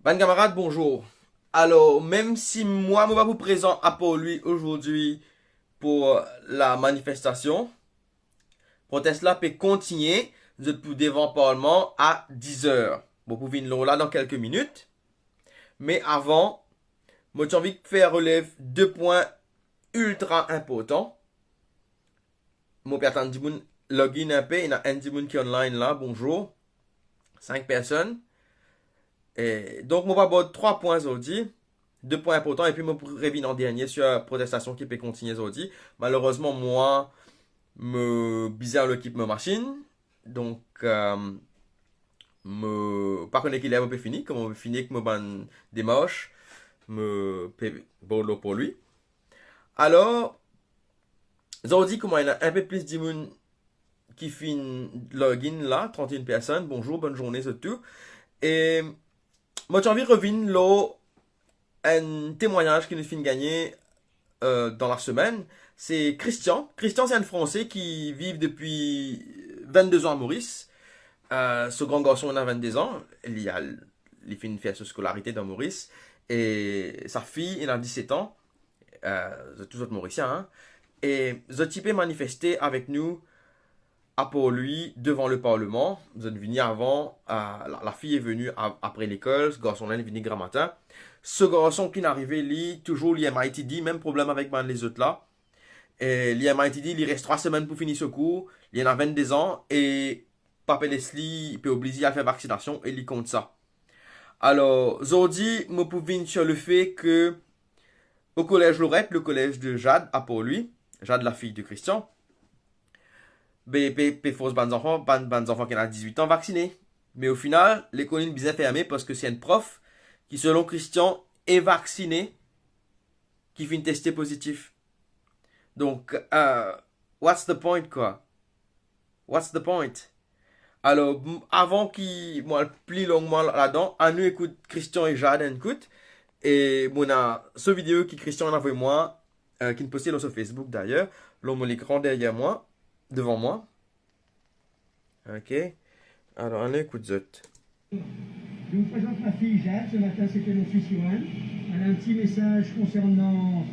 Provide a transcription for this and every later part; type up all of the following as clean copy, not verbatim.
Ben camarade, bonjour. Alors, même si moi, je vais vous présenter à pour lui aujourd'hui pour la manifestation, proteste là peut continuer devant le Parlement à 10 heures. Bon, vous pouvez là dans quelques minutes. Mais avant, moi, j'ai envie de faire relève deux points ultra importants. Moi, puis attends, login un peu, il y a un Dimoun qui est online là, bonjour. 5 personnes. Et donc, moi, je vais avoir 3 points aujourd'hui. 2 points importants. Et puis, moi, pour revenir en dernier sur la protestation qui peut continuer aujourd'hui. Malheureusement, moi, me bizarre l'équipe me machine. Donc, par contre, qu'il est un peu fini. Comme on finit avec me ban démarche. Bon, lot pour lui. Alors, aujourd'hui, comment il y a un peu plus d'immunes qui fin login là. 31 personnes. Bonjour, bonne journée, c'est tout. Et, moi, j'ai envie de revenir là un témoignage qui nous fait gagner dans la semaine. C'est Christian. Christian, c'est un Français qui vit depuis 22 ans à Maurice. Ce grand garçon, il a 22 ans. Il fait sa scolarité dans Maurice. Et sa fille, il a 17 ans. C'est tout autre Mauricien. Hein? Et ce type est manifesté avec nous pour lui devant le Parlement. Vous êtes venu avant. La fille est venue après l'école. Ce garçon-là est venu grand matin. Ce garçon qui est arrivé, lui, toujours l'IMITD, même problème avec les autres là. Et l'IMITD, il reste 3 semaines pour finir ce cours. Il y en a 22 ans. Et Papa Leslie, il peut obliger à faire vaccination et il compte ça. Alors, aujourd'hui, je pouvais sur le fait que au collège Lorette, le collège de Jade, a pour lui, Jade la fille de Christian, BP force ban enfants qui ont 18 ans vaccinés. Mais au final, l'école est bien fermée parce que c'est un prof qui, selon Christian, est vacciné qui finit testé positif. Donc, what's the point, quoi? What's the point? Alors, avant qu'il, moi, le plie longuement là-dedans, à nous écoute Christian et Jade écoute. Et on a ce vidéo qui Christian a envoyé moi, qui me postait sur Facebook d'ailleurs. L'homme l'écran derrière moi, devant moi. Ok. Alors, on écoute Zot. Je vous présente ma fille Jade, ce matin c'était mon fils Yoann. Elle a un petit message concernant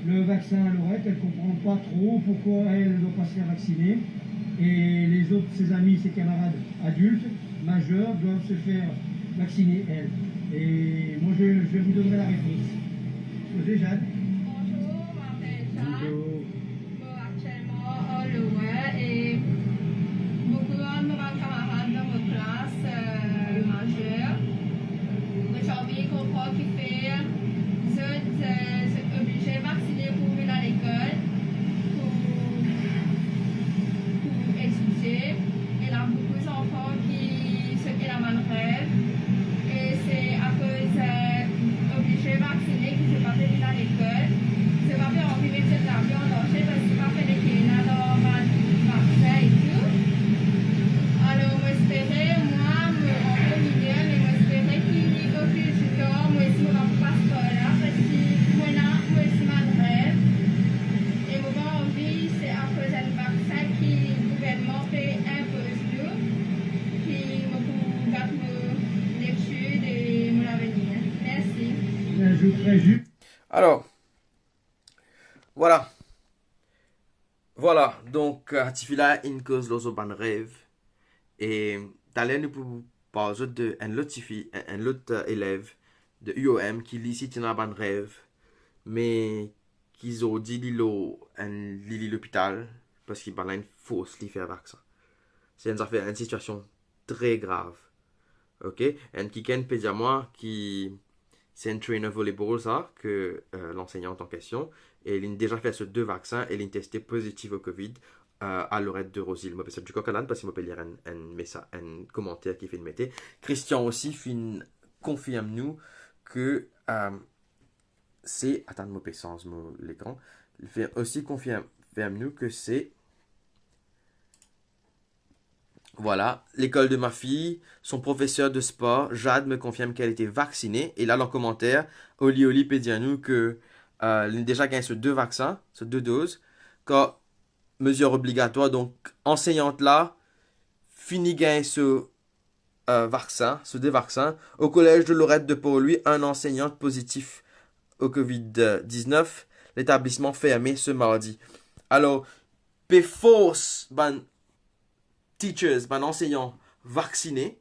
le vaccin à l'oreille, elle ne comprend pas trop pourquoi elle ne doit pas se faire vacciner. Et les autres, ses amis, ses camarades adultes, majeurs, doivent se faire vacciner, elles. Et moi je vous donnerai la réponse. Posez Jade. Bonjour, je m'appelle Jeanne. Bonjour. Je suis actuellement à Loin et beaucoup de mes camarades dans ma classe majeure. J'ai envie de comprendre qu'il fait c'est obligé de vacciner pour venir à l'école, pour étudier. Il y a beaucoup d'enfants qui se qui la mal rêve. Et c'est à cause obligé de vacciner qu'ils ne sont pas venus à l'école. C'est pas fait enlever cette avion en danger parce que c'est pas fait qu'il y a dans ma vaccin et tout. Alors, moi, j'espérais, moi, en peu milieu, mais moi, j'espérais qu'il y ait plus de temps, moi, si on ne passe pas là, parce que moi, là, moi, c'est ma rêve. Et moi, envie, c'est à cause d'un vaccin qui le gouvernement fait impose nous, qui me pour garder l'étude et mon avenir. Merci. J'ajouterai juste. Alors, voilà. Voilà. Donc, Tifila, in cause l'oso ban rêve. Et t'allais nous pour parler de un autre élève de UOM qui lit ici dans ban rêve. Mais qu'ils ont dit lili l'hôpital parce qu'il a une fausse li faire vaccin. C'est une situation très grave. Ok? Et qui peut dire moi qui c'est un trainer volleyball ça que l'enseignante en question et il a déjà fait ce 2 vaccins et il a testé positif au Covid à l'oreille de Rosil. Moi c'est du coq à l'âne parce qu'il m'a lire un commentaire qui fait une mété. Christian aussi confirme nous que c'est attends moi sans l'écran. Il fait aussi confirme nous que c'est voilà, l'école de ma fille, son professeur de sport, Jade, me confirme qu'elle était vaccinée. Et là, dans le commentaire, Oli peut dire nous que elle a déjà gagné ce 2 vaccins, ce 2 doses, quand mesure obligatoire. Donc, enseignante là, fini gagner ce vaccins, sur des vaccins. Au collège de Lorette de Port-Louis, un enseignant positif au COVID-19. L'établissement fermé ce mardi. Alors, pe force ban teachers, ban enseignants vaccinés,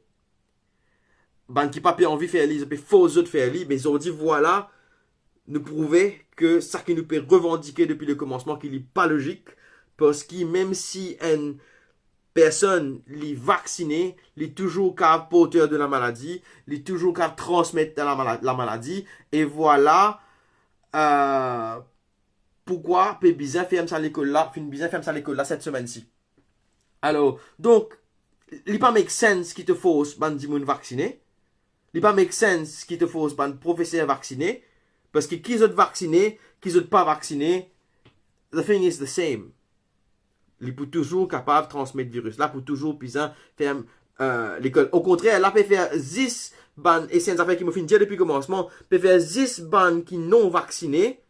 ban qui pas pu envie faire lire, pe force autres faire lire, mais ils ont dit voilà, nous prouver que ça qui nous peut revendiquer depuis le commencement qu'il n'est pas logique, parce que même si une personne est vaccinée, il est toujours capable porteur de la maladie, il est toujours capable transmettre la maladie, et voilà pourquoi peut bien faire ça à l'école là, cette semaine-ci. Alors, donc, il pas make sense qui te force ban di moun vacciné, il pas make sense qui te force ban professeur vacciné, parce que qui sont vaccinés, qui sont pas vaccinés, the thing is the same. Il est toujours capable de transmettre le virus là, pour toujours puissant faire l'école. Au contraire, là peut faire 10 ban, et c'est une affaire qui m'a fait dire depuis le commencement, peut faire 10 ban qui non vaccinés,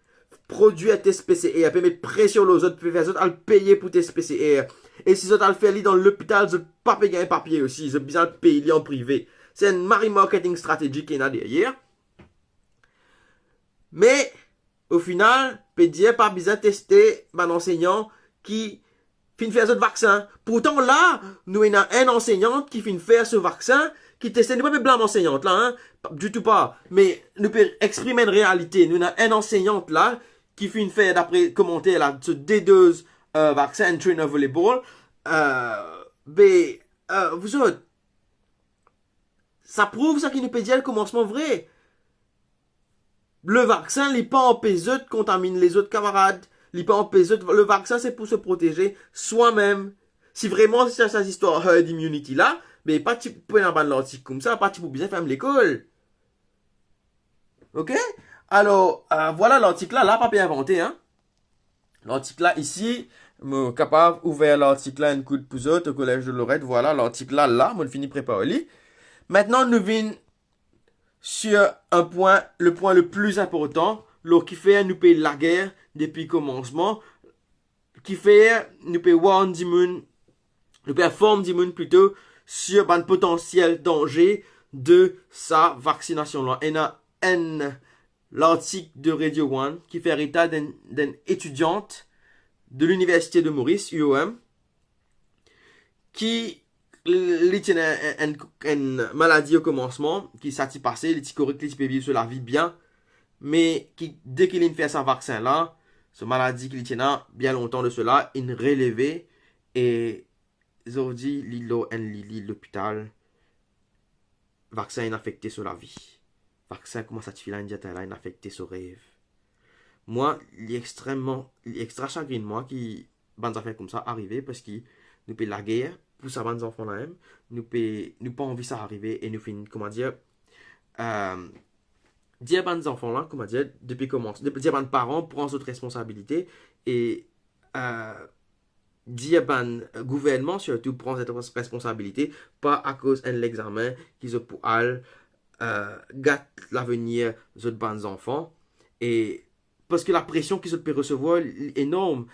produire test PCR, peut mettre pression aux autres, peut faire les autres à le payer pour test PCR. Et si les autres à le faire dans l'hôpital, ils ne pas payer un papier aussi, ils ont besoin de payer en privé. C'est une marketing stratégique qui est là derrière. Mais, au final, peut dire pas besoin de tester un enseignant qui finit faire ce vaccin. Pourtant, là, nous avons un enseignant qui finit faire ce vaccin, qui teste, nous pas blâme enseignante là, hein, du tout pas. Mais, nous pouvons exprimer une réalité. Nous avons un enseignante là, qui finit faire, d'après commentaire là, ce D2 vaccin trainer volleyball. Mais, vous autres, ça prouve ça qui nous peut dire le commencement vrai. Le vaccin, il n'est pas empêché de contaminer les autres camarades. Il n'est pas empêché de... Le vaccin, c'est pour se protéger soi-même. Si vraiment c'est cette histoire herd immunity là, mais pas tu peux en ban l'article comme ça, pas tu peux bien faire l'école. Ok? Alors, voilà l'article là, pas bien inventé, hein. L'article là, ici, je suis capable d'ouvrir l'article là, un coup de pouce au collège de Lorette. Voilà, l'article là, je finis préparer. Maintenant, nous venons sur le point le plus important, qui fait nous payer la guerre depuis le commencement, qui fait nous payer warn du monde, nous payer forme du monde plutôt sur un potentiel danger de sa vaccination là. Il y a l'article de Radio One qui fait état d'une étudiante de l'université de Maurice, UOM, qui une maladie au commencement, qui s'est passé, les petits corrects, qui peut vivre sur la vie bien, mais qui, dès qu'il fait sa vaccin là, ce maladie qui tient bien longtemps de cela, il relevé, et ils ont dit, l'hôpital, vaccin est affecté sur la vie. Vaccin, comment ça te fait là, il affecté sur rêve. Moi, il est extra chagrin de moi qui, bandes affaires comme ça, arriver, parce que nous payons la guerre, pour ça, les enfants là même, nous pas envie ça arriver et nous finissons, comment dire, dire à les enfants là, comment dire, dire à les parents prendre cette responsabilité et dire à gouvernement surtout prendre cette responsabilité, pas à cause de l'examen qu'ils ont pour gâter l'avenir de ces enfants et parce que la pression qu'ils peuvent recevoir est énorme.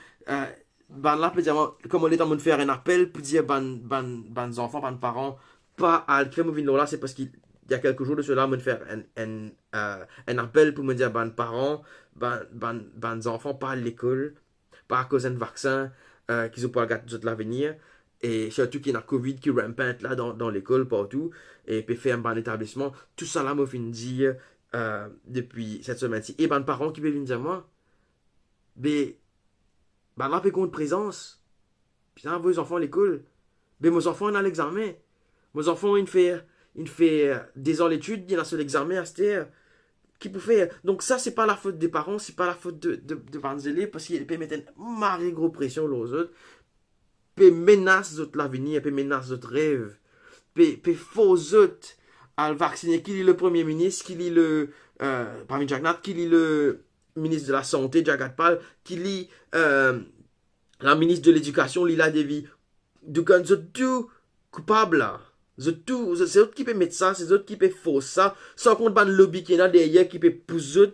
Là, peut dire, comme on est en train de faire un appel pour dire ban enfants, ban parents, pas à faire mon là, c'est parce qu'il y a quelques jours de cela, on faire un appel pour me dire ban parents, ban enfants, pas à l'école, pas à cause d'un vaccin qu'ils ont pas gâter de l'avenir. Et surtout qu'il y a la COVID qui rampante là dans l'école, partout, et puis faire un ban établissement. Tout ça là, me fin dire depuis cette semaine-ci. Et ban parents qui peuvent venir dire moi, mais ben là, peut compte présence. Puis là, vos enfants à l'école. Ben, mes enfants, ils ont l'examen. Mes enfants, ils font des ans d'études, il y a sur l'examen à cette heure. Qui peut faire? Donc, ça, c'est pas la faute des parents, c'est pas la faute de Banzelé, parce qu'ils peuvent mettre une marée gros pression aux autres. Puis menace d'autres l'avenir, puis menace d'autres rêves. Puis faux autres à le vacciner. Qui est le premier ministre, qui est le. Parmi Jack Nat, qui est le ministre de la Santé, Jagat Pal, qui lit la ministre de l'Éducation, Lila Devi. Donc, ils sont tous coupables là. C'est eux qui peuvent mettre ça, c'est eux qui peuvent faire ça, sans compte le lobby qui est là derrière, qui peut pousser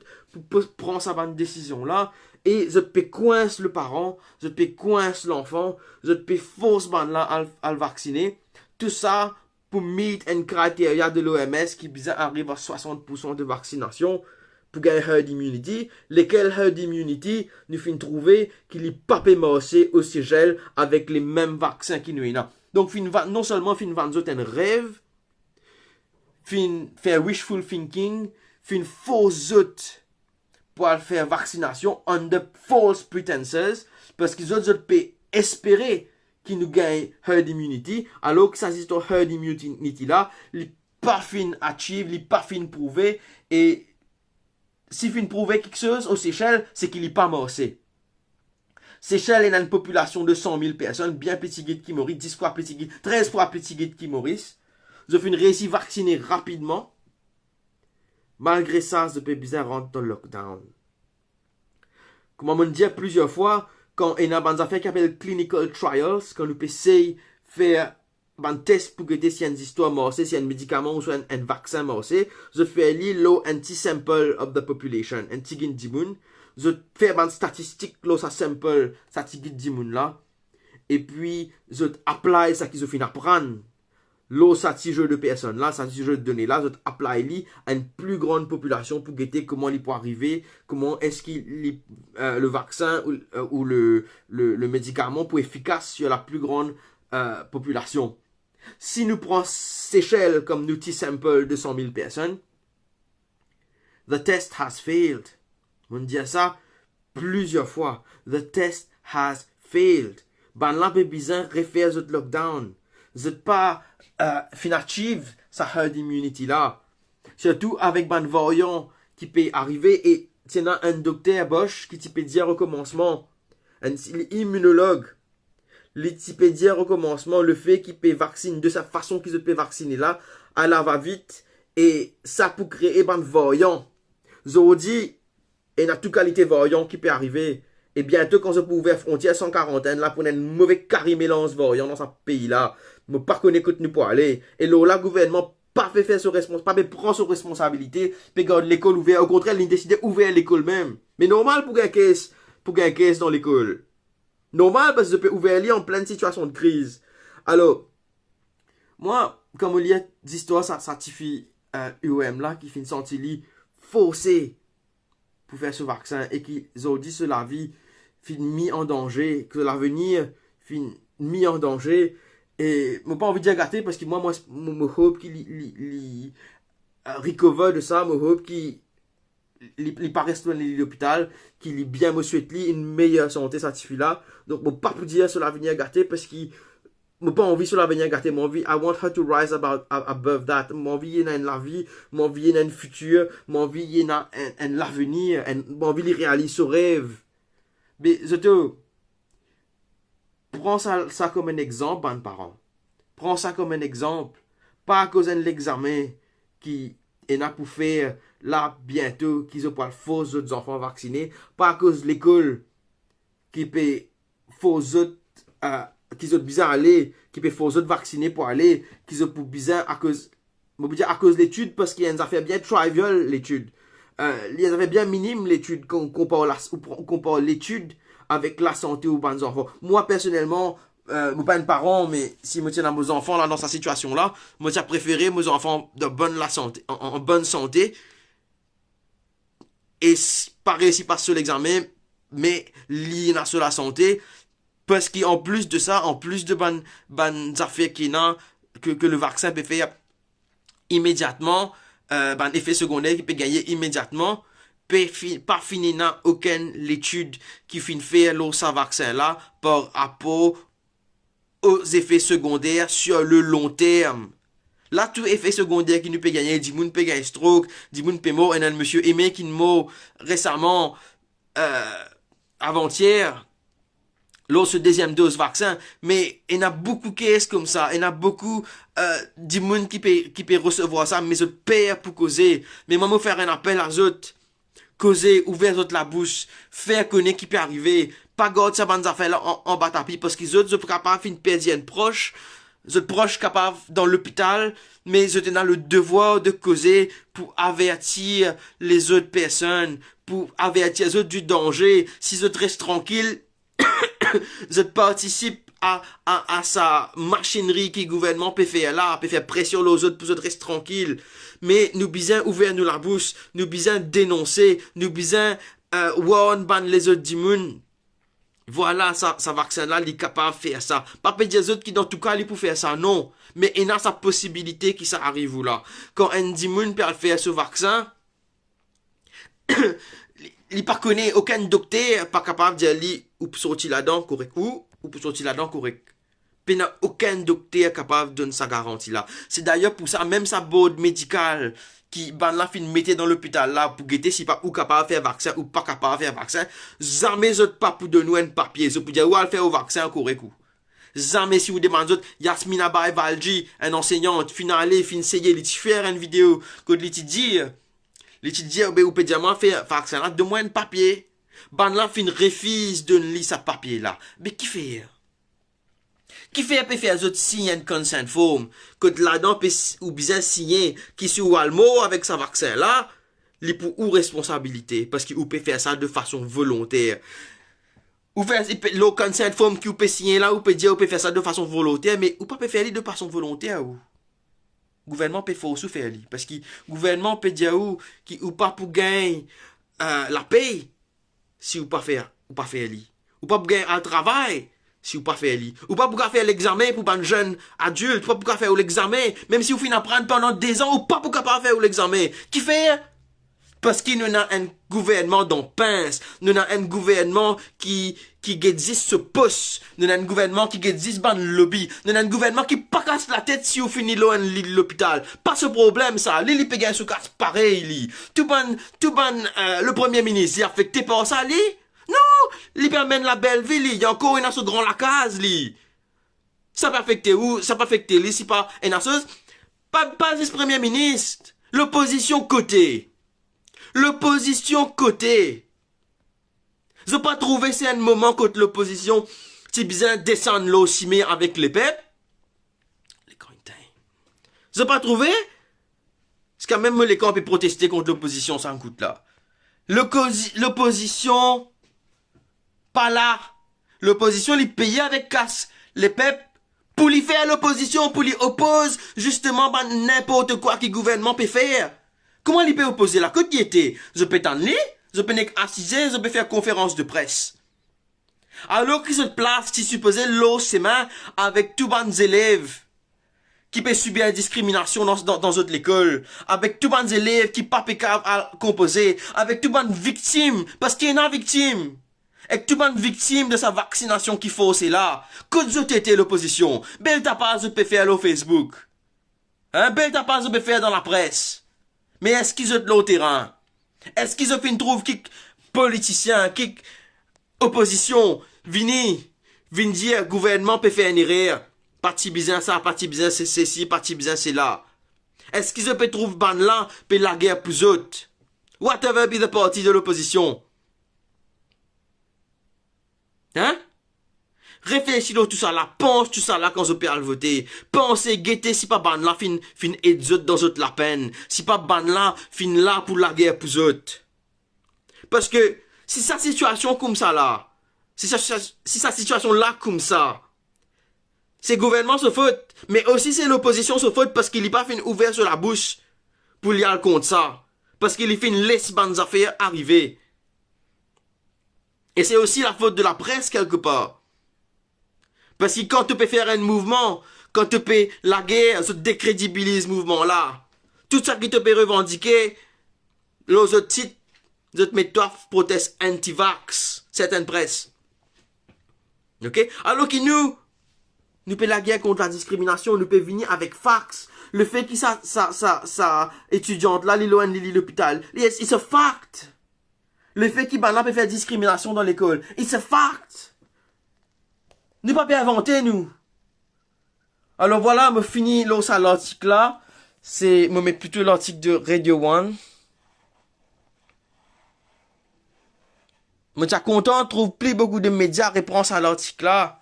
pour prendre sa bonne décision là. Et je peux coincer le parent, je peux coincer l'enfant, je peux forcer là à le vacciner. Tout ça pour meet un criteria de l'OMS qui bizarre arrive à 60% de vaccination pour gagner herd immunity, lesquels herd immunity nous fin trouver qu'il est pas pémossé au Seychelles avec les mêmes vaccins qui nous y a. Donc non seulement fin vendre un rêve, fin faire wishful thinking, fin faux pour faire vaccination under false pretenses parce qu'ils autres peuvent espérer qu'ils nous gagnent herd immunity alors que ça existe herd immunity là, les pas fin achieve, les pas fin prouver et si fin prouver quelque chose aux Seychelles, c'est qu'il n'est pas morcé. Seychelles est une population de 100 000 personnes, bien petit guide qui mourent, 10 fois petit guide, 13 fois petit guide qui mourent. Ils ont fait une réussite vacciner rapidement. Malgré ça, ils peuvent bizarre rentrer dans le lockdown. Comme on me dit plusieurs fois, quand il y a des affaires qui appellent clinical trials, quand nous peut essayer faire un test pour que si y a une histoire morcée, si y a un médicament ou soit un vaccin morcé, je fais low anti-sample of the population, anti-gin dimoun, je fais une statistique là, ça sample, ça tigit dimoun là, et puis je apply ça qu'ils ont fini apprendre, là, ça jeu de personnes là, ça jeu de données là, je apply li à une plus grande population pour guetter comment il peut arriver, comment est-ce qu'il le vaccin ou le médicament peut être efficace sur la plus grande population. Si nous prenons Seychelles comme outil sample de 100 000 personnes, the test has failed. On dit ça plusieurs fois. The test has failed. Ben là, besoin refaire ce lockdown. Vous n'êtes pas finachive sa herd immunity là. Surtout avec ben variant qui peut arriver et c'est un docteur Bosch qui peut dire au commencement, un immunologue. L'Wikipédia au commencement, le fait qu'il peut vacciner de sa façon qu'il peut vacciner là, elle va vite, et ça pour créer un variant. Zodi, il y a toute qualité de variant qui peut arriver, et bientôt quand je peux ouvrir frontière sans quarantaine, là, pour un mauvais carré mélange variant dans ce pays là, je ne pas connaître que nous pour aller, et là, le gouvernement pas fait faire son responsabilité, pas prendre son responsabilité, puis garde l'école ouverte, au contraire, il a décidé d'ouvrir l'école même. Mais normal pour gagner caisse dans l'école. Normal parce que je peux ouvrir en pleine situation de crise. Alors, moi, comme on lit des histoires, ça certifie UOM là, qui finit sorti forcé pour faire ce vaccin et qui ont dit que la vie finit mis en danger, que l'avenir finit mis en danger. Et je n'ai pas envie de dire gâter parce que moi, je hope qu'il recover de ça, je hope qu'il il pas rester dans l'hôpital, qu'il est bien me souhaite une meilleure santé certifiée là. Donc, je ne pas pour dire sur l'avenir gâté parce que je pas envie sur l'avenir gâté. Mon envie, I want her to rise above that. Mon envie, il y a la vie, mon envie, il y a un futur, mon envie, il y a l'avenir, mon envie, il réalise son rêve. Mais, je te prends ça comme un exemple, bon parent. Prends ça comme un exemple. Pas à cause de l'examen qui est là pour faire là bientôt qu'ils ont pas faux autres enfants vaccinés, pas à cause de l'école qui peut faux autres qu'ils ont bizarre aller, qui peut faux autres vaccinés pour aller, qu'ils ont pour bizarre à cause de l'étude parce qu'il y a une affaire bien trivial l'étude. Il y a une affaire bien minime l'étude qu'on compare l'étude avec la santé aux bons enfants. Moi personnellement, je pas un parent, mais si je tiens à mes enfants là dans cette situation là, moi j'ai préféré mes enfants de en bonne santé et pas réussi par sur l'examen, mais lié sur la santé, parce qu'en plus de ça, en plus de bonnes affaires que le vaccin peut faire immédiatement, effet secondaire qui peut gagner immédiatement, pas finir dans aucune étude qui finit faire ce vaccin là par rapport aux effets secondaires sur le long terme. Là, tout effet secondaire qui nous peut gagner, du monde peut gagner stroke, du monde peut mort, et un monsieur Aimé qui nous mort récemment, avant-hier, lors de ce deuxième dose vaccin, mais il y a beaucoup de cas comme ça, il y a beaucoup du monde qui peut recevoir ça, mais je perds pour causer. Mais moi, je faire un appel à eux, causer, ouvrir la bouche, faire connaître qui peut arriver, pas garder ça bande affaires là en bas tapis, parce qu'ils autres sont capables de perdre un proche, je proche capable dans l'hôpital, mais je dans le devoir de causer pour avertir les autres personnes, pour avertir les autres du danger. Si je reste tranquille, je participe à sa machinerie qui gouvernement peut faire là, peut faire pression aux autres pour qu'ils restent tranquilles. Mais nous besoin ouvrir nous la bouche, nous besoin dénoncer, nous besoin warn ban les autres d'immunes. Voilà, ça vaccin-là, il est capable de faire ça. Pas peut dire les autres qui, dans tout cas, il pour faire ça, non. Mais il a sa possibilité qui ça arrive là. Quand un d'immun peut faire ce vaccin, il pas connaît aucun docteur pas capable de dire lui ou pour sortir là-dedans correct ou pour sortir là-dedans correct. Il n'y a aucun docteur capable de donner sa garantie là. C'est d'ailleurs pour ça, même sa board médicale qui ban la fin mettait dans l'hôpital là pour guetter si pas ou capable de faire vaccin ou pas capable de faire vaccin, jamais autres pas pour donner un papier, so pour dire où aller faire au vaccin correct ou. Jamais si vous demandez Yasmina Baye Valji, un enseignante, fin aller, fin essayer, il faire une vidéo, que l'étudier, ou peut dire, faire vaccin là, donne-moi un papier. Ban la fin refuse de lire sa papier là. Mais qui fait? Qui fait peut faire autres signer un consent form, que là-dedans ou bien signer qui sur Walmo avec sa vaccin là, il pour ou responsabilité, parce qu'il peut faire ça de façon volontaire. Ou faire le consent form qui peut signer là, ou peut dire ou peut faire ça de façon volontaire, mais ou pas peut faire de façon volontaire ou. Gouvernement peut forcer faire li, parce que gouvernement peut dire ou pas pour gagner la paye si ou pas faire li, ou pas pour gagner un travail si ou pas faire li, ou pas pour faire l'examen pour un jeune adulte, pas pour faire l'examen même si vous finissez apprendre pendant 2 ans, ou pas pour faire l'examen. Qui fait? Parce qu'il nous a un gouvernement dans pince, nous a un gouvernement qui existe ce poste, nous a un gouvernement qui existe dans le lobby, nous a un gouvernement qui pas casse la tête si vous finissez l'hôpital. Pas ce problème ça, li peut gagner ce casse pareil li. Tout le premier ministre est affecté par ça li? Non, li permet la belle ville, il y a encore une ce grand la case li. Ça peut affecter où? Ça peut affecter li si pas une asseuse. Pas ce premier ministre, l'opposition côté. L'opposition côté. Je n'ai pas trouvé c'est un moment contre l'opposition, c'est bien descendre l'eau cimé avec les peuples. Les cantins. Je n'ai pas trouvé. C'est quand même les camps peuvent protester contre l'opposition, ça en coûte là. L'opposition, pas là. L'opposition, les paye avec casse. Les peuples, pour lui faire l'opposition, pour lui oppose, justement, n'importe quoi que le gouvernement peut faire. Comment il peut opposer la côte qui était? Je peux t'en aller, je peux assiser, je peux faire conférence de presse. Alors qu'ils se placent, qui supposait l'eau ses mains avec tous les élèves qui peuvent subir la discrimination dans d'autres écoles, avec tous les élèves qui pas capables à composer, avec tous les victimes, parce qu'il y en a victimes, avec tous les victimes de sa vaccination qu'il faut, c'est là. Que je t'étais l'opposition, belle tapage je peux faire au Facebook, belle tapage je peux faire dans la presse. Mais est-ce qu'ils ont de l'autre terrain? Est-ce qu'ils ont fait une trouve qui politicien, qui opposition, vini dire gouvernement peut faire une erreur? Parti bizarre ça, parti bizarre c'est ceci, parti bizarre c'est là. Est-ce qu'ils ont peut trouver ban là, peut la guerre plus haute? Whatever be the party de l'opposition. Hein? Réfléchis tout ça là, pense tout ça là quand je peux le voter. Pensez, guettez si pas ban là, fin et dans autres la peine. Si pas ban là, fin là pour la guerre pour autres. Parce que, si sa situation comme ça là, si sa situation là comme ça, c'est le gouvernement se faute, mais aussi c'est l'opposition se faute parce qu'il n'est pas fin ouvert sur la bouche pour y aller contre ça. Parce qu'il est fin laisse bonnes affaires arriver. Et c'est aussi la faute de la presse quelque part. Parce que quand tu peux faire un mouvement, quand tu peux la guerre, ça décrédibilise ce mouvement-là. Tout ça qui te peut revendiquer, les autres titres, les autres méthodes protestent anti-vax, certaines presses. Ok? Alors que nous peut la guerre contre la discrimination, nous peut venir avec fax. Le fait que ça étudiante là, loin de l'hôpital, it's a fact. Le fait qu'il peut faire discrimination dans l'école, it's a fact. Nous pas bien inventé, nous. Alors voilà, me fini l'article là. C'est, me met plutôt l'article de Radio One. Me suis content, trouve plus beaucoup de médias réponse à l'article là.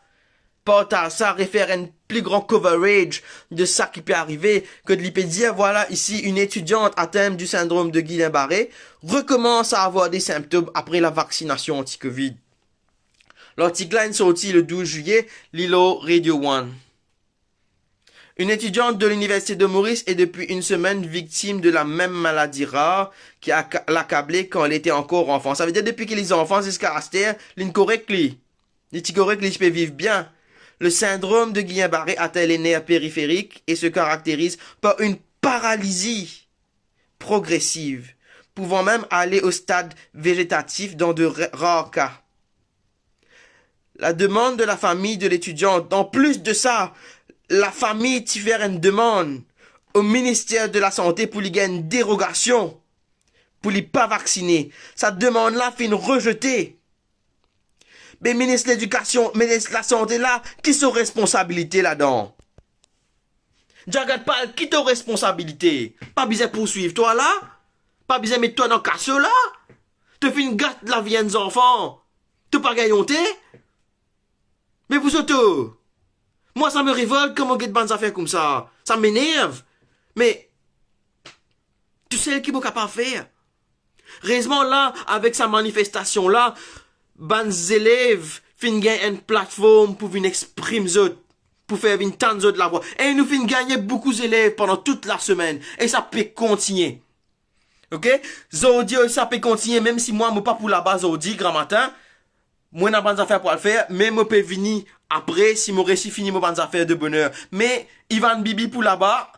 Partage ça, réfère un plus grand coverage de ça qui peut arriver, que de lui dire, voilà, ici, une étudiante atteinte du syndrome de Guillain-Barré recommence à avoir des symptômes après la vaccination anti-Covid. L'article est sorti le 12 juillet, Lilo Radio One. Une étudiante de l'Université de Maurice est depuis une semaine victime de la même maladie rare qui a l'accablé quand elle était encore enfant. Ça veut dire depuis qu'il est enfant jusqu'à Aster, l'incorrect li. L'incorrect li peut vivre bien. Le syndrome de Guillain-Barré atteint les nerfs périphériques et se caractérise par une paralysie progressive, pouvant même aller au stade végétatif dans de rares cas. La demande de la famille de l'étudiante, en plus de ça, la famille t'y fait une demande au ministère de la Santé pour lui gagner une dérogation, pour lui pas vacciner. Cette demande-là fait une rejetée. Mais ministre de l'Éducation, ministre de la Santé là, qui sont responsabilité là-dedans? Jagat pas, qui t'a responsabilité? Pas besoin poursuivre toi là? Pas besoin mettre toi dans le casse là? Te fais une gâte la vie des enfants? Te pas gagnonté? Mais vous autres, moi ça me révolte comment get des affaires comme ça. Ça m'énerve. Mais, tu sais qui est capable de faire? Heureusement là, avec sa manifestation là, les élèves fin gagner une plateforme pour venir exprimer eux, pour faire une tant de la voix. Et nous fin gagner beaucoup d'élèves pendant toute la semaine. Et ça peut continuer. Ok? Zodi, ça peut continuer, même si moi, je ne suis pas pour la base Zodi, grand matin. Moi, je n'ai pas d'affaires pour le faire, mais je peux venir après, si mon récit finit, je n'ai affaires de bonheur. Mais, Ivan Bibi pour là-bas,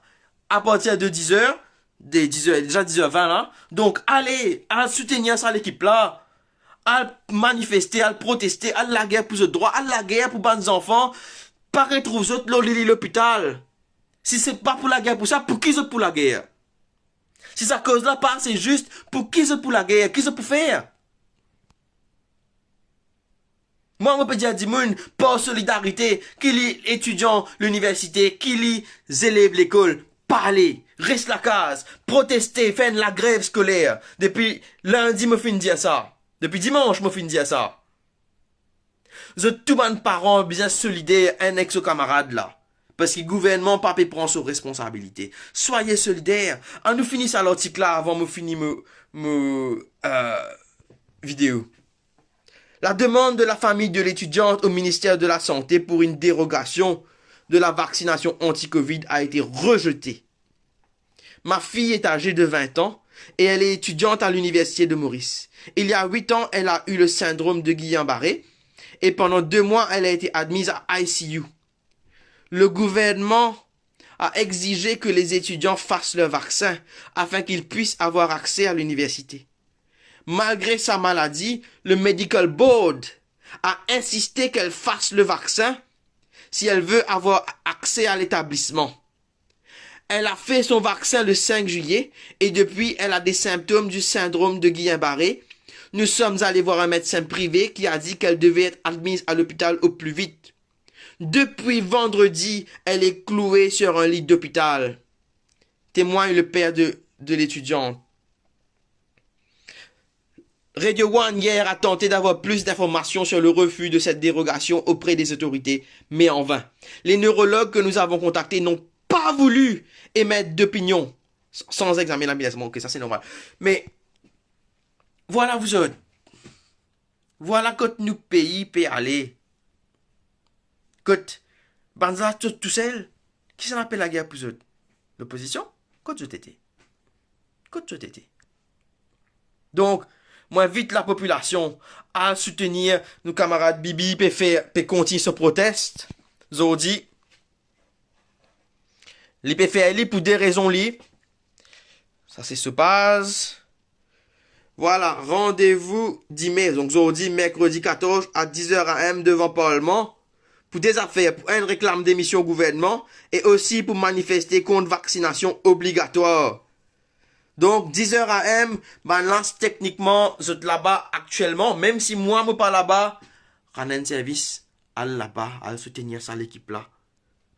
à partir de 10h, déjà 10h20 là. Donc, allez, à soutenir ça l'équipe là. À manifester, à protester, à la guerre pour ce droit, à la guerre pour les enfants. Pas retrouver autres l'hôpital. Si c'est pas pour la guerre pour ça, pour qui c'est pour la guerre? Si ça cause là pas, c'est juste pour qui c'est pour la guerre? Qui c'est pour faire? Moi, je peux dire à Dimoun, par solidarité, qui lit étudiants l'université, qui lit élèves l'école, parler, reste la case, protester, faire la grève scolaire. Depuis lundi, je me finis dire ça. Depuis dimanche, je me finis dire ça. Je tout le monde parents bien solidaire, un ex-camarade là. Parce que le gouvernement, papa, prend ses responsabilités. Soyez solidaires. On nous finit à l'article là avant de finir vidéo. La demande de la famille de l'étudiante au ministère de la Santé pour une dérogation de la vaccination anti-Covid a été rejetée. Ma fille est âgée de 20 ans et elle est étudiante à l'Université de Maurice. Il y a 8 ans, elle a eu le syndrome de Guillain-Barré et pendant 2 mois, elle a été admise à ICU. Le gouvernement a exigé que les étudiants fassent leur vaccin afin qu'ils puissent avoir accès à l'université. Malgré sa maladie, le Medical Board a insisté qu'elle fasse le vaccin si elle veut avoir accès à l'établissement. Elle a fait son vaccin le 5 juillet et depuis, elle a des symptômes du syndrome de Guillain-Barré. Nous sommes allés voir un médecin privé qui a dit qu'elle devait être admise à l'hôpital au plus vite. Depuis vendredi, elle est clouée sur un lit d'hôpital. Témoigne le père de l'étudiante. Radio One hier a tenté d'avoir plus d'informations sur le refus de cette dérogation auprès des autorités, mais en vain. Les neurologues que nous avons contactés n'ont pas voulu émettre d'opinion sans examiner l'habilitation. Ok, ça c'est normal. Mais voilà vous autres. Voilà quand nous pays peut aller. Quand Banza tout seul, qui s'en appelle la guerre pour eux? L'opposition? Quand je t'étais. Donc, moi, vite la population à soutenir nos camarades Bibi, peut continuer ce proteste. Zodi. Li peut faire pour des raisons li. Ça, c'est ce base. Voilà, rendez-vous 10 mai. Donc, Zodi, mercredi 14 à 10h AM devant Parlement. Pour des affaires, pour une réclame d'émission au gouvernement. Et aussi pour manifester contre vaccination obligatoire. Donc, 10h AM, ben là, techniquement, je suis là-bas actuellement, même si moi, je ne suis pas là-bas, rendre un service, aller là-bas, aller soutenir ça, l'équipe là.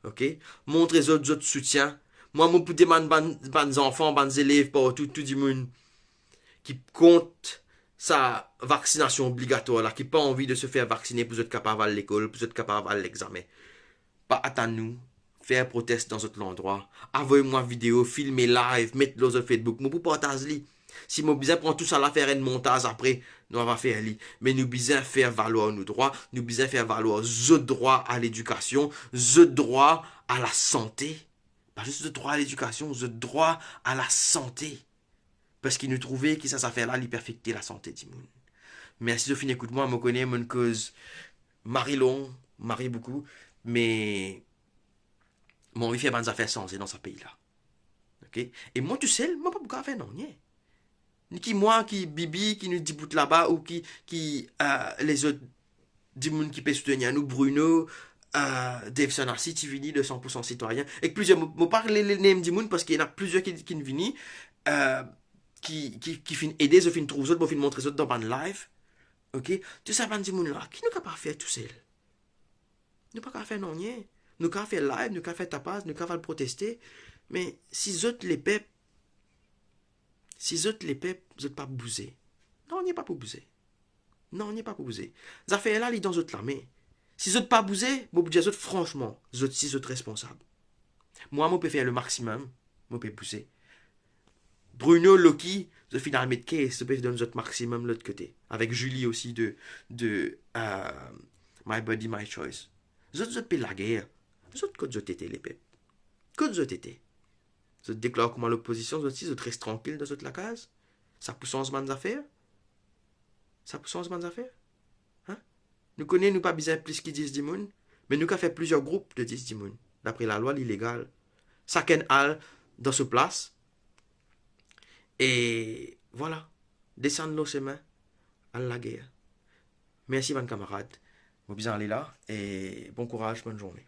Ok? Montrer les autres soutien. Moi, je peux demander aux enfants, aux élèves, partout, tout le monde, qui compte sa vaccination obligatoire, là, qui n'a pas envie de se faire vacciner pour être capable à l'école, pour être capable à l'examen. Pas attendre-nous. Faire proteste dans cet endroit. Envoyez-moi vidéo, filmer live, mettre-le sur Facebook. Moi, pour partager. Si nous besoin prendre tout ça à faire un montage après, nous va faire li. Mais nous besoin faire valoir nos droits, nous besoin faire valoir ce droit à l'éducation, ce droit à la santé. Pas juste le droit à l'éducation, ce droit à la santé. Parce qu'il nous trouvait que ça fait là, l'hyperfecter la santé du monde. Merci Sophie, écoute-moi, je connais mon cause marie long, marie beaucoup, mais mon vie fait bonnes affaires sans dans ce pays-là. Ok? Et moi, tu sais, moi pas beaucoup faire non, nie. Ni qui moi, qui Bibi, qui nous dit bout là-bas, ou qui les autres du monde qui peut soutenir nous, Bruno, Davison Arcy, Tivini de 100% citoyen, et que plusieurs, je parle les names du monde parce qu'il y en a plusieurs qui viennent, qui finissent aider, je finis trouver autres, je finis montrer autres dans un live. Ok? Tout ça, du monde là, qui nous capable faire tout seul? Nous pas qu'à faire non, nie. Nous qu'à faire live, nous qu'à faire tapas, nous qu'à faire protester, mais si autres les peuples, vous n'êtes pas bousés. Non, on n'est pas pour bouser. Non, on n'est pas pour bouser. Les affaires là, les dans autres là, mais si vous n'êtes pas bousés, vous pouvez dire franchement, vous êtes responsables. Moi, je peux faire le maximum, je peux bouser. Bruno, Loki, je finis dans le case, je peux faire le maximum de l'autre côté. Avec Julie aussi de My Body, My Choice. Vous êtes la guerre. Vous êtes que vous êtes les peuples. Que vous êtes. Vous déclarez comment l'opposition, vous êtes reste tranquille dans votre la case. Ça pousse en ce moment d'affaires. Ça pousse en ce moment d'affaires. Hein? Nous connaissons, nous pas besoin plus qu'ils disent du monde, mais nous avons fait plusieurs groupes de 10 du monde. D'après la loi, l'illégal. Chacun a dans ce place. Et voilà. Descendre nos chemins à la guerre. Merci, mes camarades. Vous besoin aller là. Et bon courage, bonne journée.